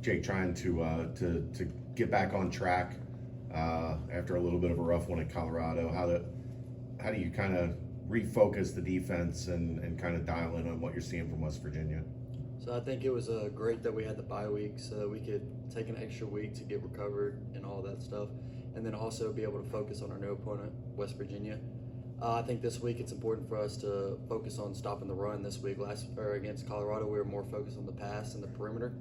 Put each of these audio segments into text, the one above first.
Jake, trying to get back on track after a little bit of a rough one at Colorado. How do you kind of refocus the defense and kind of dial in on what you're seeing from West Virginia? So I think it was great that we had the bye week so that we could take an extra week to get recovered and all that stuff, and then also be able to focus on our new opponent, West Virginia. I think this week it's important for us to focus on stopping the run. This week, against Colorado, we were more focused on the pass and the perimeter.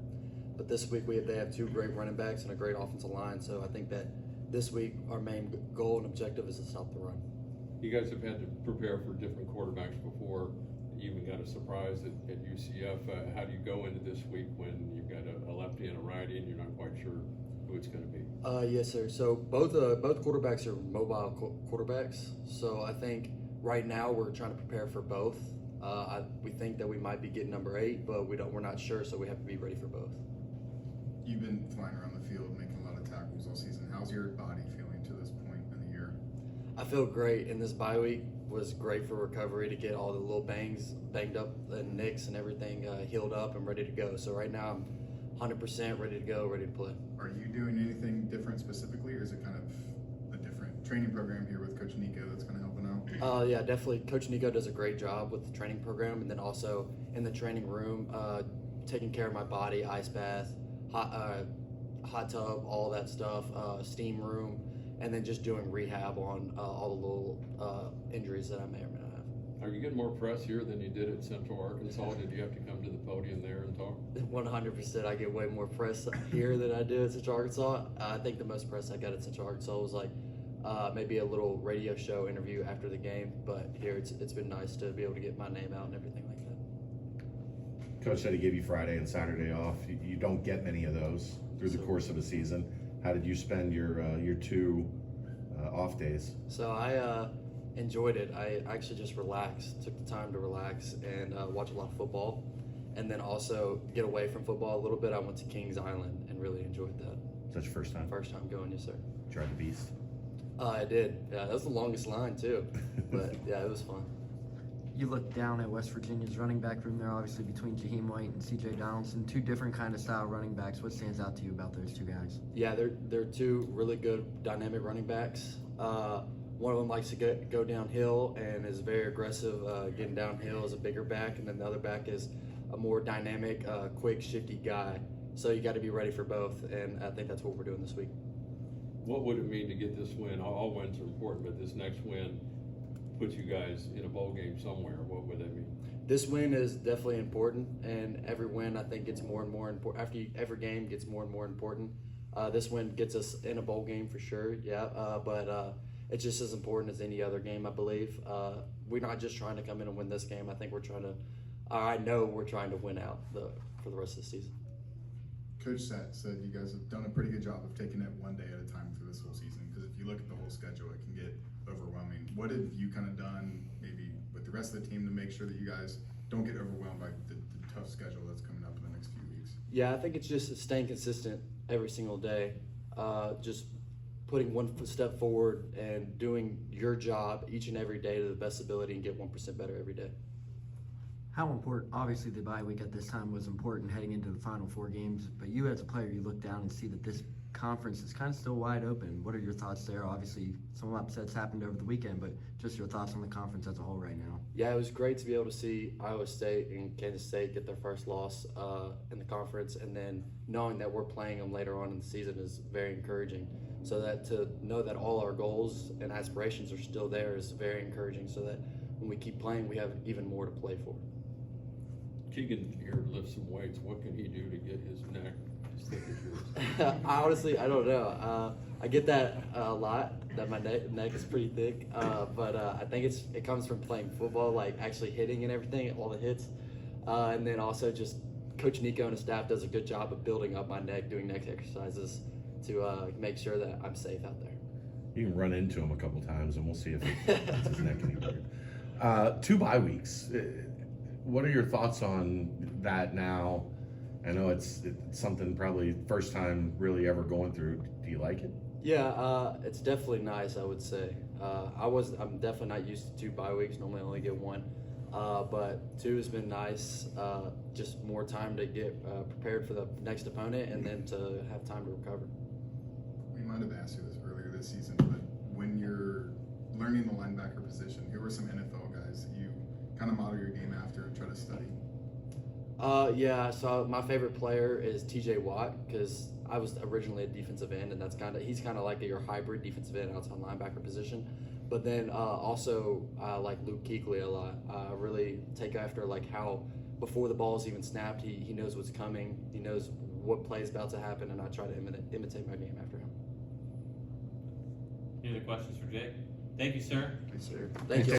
But this week they have two great running backs and a great offensive line. So I think that this week our main goal and objective is to stop the run. You guys have had to prepare for different quarterbacks before. You even got a surprise at UCF. How do you go into this week when you've got a lefty and a righty and you're not quite sure who it's going to be? Yes, sir. So both quarterbacks are mobile quarterbacks. So I think right now we're trying to prepare for both. We think that we might be getting number 8, but we're not sure, so we have to be ready for both. You've been flying around the field, making a lot of tackles all season. How's your body feeling to this point in the year? I feel great, and this bye week was great for recovery to get all the little banged up and nicks and everything healed up and ready to go. So right now I'm 100% ready to go, ready to play. Are you doing anything different specifically, or is it kind of a different training program here with Coach Nico that's kind of helping out? Yeah, definitely. Coach Nico does a great job with the training program, and then also in the training room, taking care of my body, ice bath, hot tub, all that stuff, steam room, and then just doing rehab on all the little injuries that I may or may not have. Are you getting more press here than you did at Central Arkansas? Did you have to come to the podium there and talk? 100%. I get way more press here than I do at Central Arkansas. I think the most press I got at Central Arkansas was like maybe a little radio show interview after the game, but here it's been nice to be able to get my name out and everything like that. Coach said he gave you Friday and Saturday off. You don't get many of those through the course of a season. How did you spend your 2 off days? So I enjoyed it. I actually just relaxed, took the time to relax and watch a lot of football, and then also get away from football a little bit. I went to Kings Island and really enjoyed that. Is that your first time? First time going, yes, sir. Tried the beast. I did. Yeah, that was the longest line too, but yeah, it was fun. You look down at West Virginia's running back room there, obviously between Jaheim White and C.J. Donaldson, 2 different kind of style running backs. What stands out to you about those 2 guys? Yeah, they're 2 really good dynamic running backs. One of them likes to go downhill and is very aggressive getting downhill as a bigger back, and then the other back is a more dynamic, quick, shifty guy. So you got to be ready for both, and I think that's what we're doing this week. What would it mean to get this win? All wins are important, but this next win puts you guys in a bowl game somewhere. What would that mean? This win is definitely important, and every win I think gets more and more important. After every game gets more and more important. This win gets us in a bowl game for sure, yeah, but it's just as important as any other game, I believe. We're not just trying to come in and win this game. I think I know we're trying to win out for the rest of the season. Coach said you guys have done a pretty good job of taking it one day at a time through this whole season, because if you look at the whole schedule, it can get overwhelming. What have you kind of done maybe with the rest of the team to make sure that you guys don't get overwhelmed by the tough schedule that's coming up in the next few weeks? Yeah, I think it's just staying consistent every single day, just putting one step forward and doing your job each and every day to the best ability and get 1% better every day. How important, obviously the bye week at this time was important heading into the final 4 games, but you as a player, you look down and see that this conference is kind of still wide open. What are your thoughts there? Obviously some upsets happened over the weekend, but just your thoughts on the conference as a whole right now. Yeah, it was great to be able to see Iowa State and Kansas State get their first loss in the conference, and then knowing that we're playing them later on in the season is very encouraging. So that to know that all our goals and aspirations are still there is very encouraging, so that when we keep playing, we have even more to play for. Keegan here lifts some weights. What can he do to get his neck as thick as yours? Honestly, I don't know. I get that a lot, that my neck is pretty thick, but I think it comes from playing football, like actually hitting and everything, all the hits. And then also just Coach Nico and his staff does a good job of building up my neck, doing neck exercises to make sure that I'm safe out there. You can run into him a couple times, and we'll see if it's his neck any weird. 2 bye weeks. What are your thoughts on that now? I know it's something probably first time really ever going through. Do you like it? Yeah, it's definitely nice, I would say. I'm definitely not used to 2 bye weeks. Normally I only get 1. But two has been nice. Just more time to get prepared for the next opponent, and then to have time to recover. We might have asked you this earlier this season, but when you're learning the linebacker position, who are some NFL guys that you kind of model your game after and try to study? Yeah, so my favorite player is TJ Watt, because I was originally a defensive end, and he's kind of like your hybrid defensive end outside linebacker position. But then also like Luke Kuechly a lot. Really take after like how before the ball is even snapped, he knows what's coming. He knows what play is about to happen, and I try to imitate my game after him. Any other questions for Jake? Thank you, sir. Yes, sir. Thank you.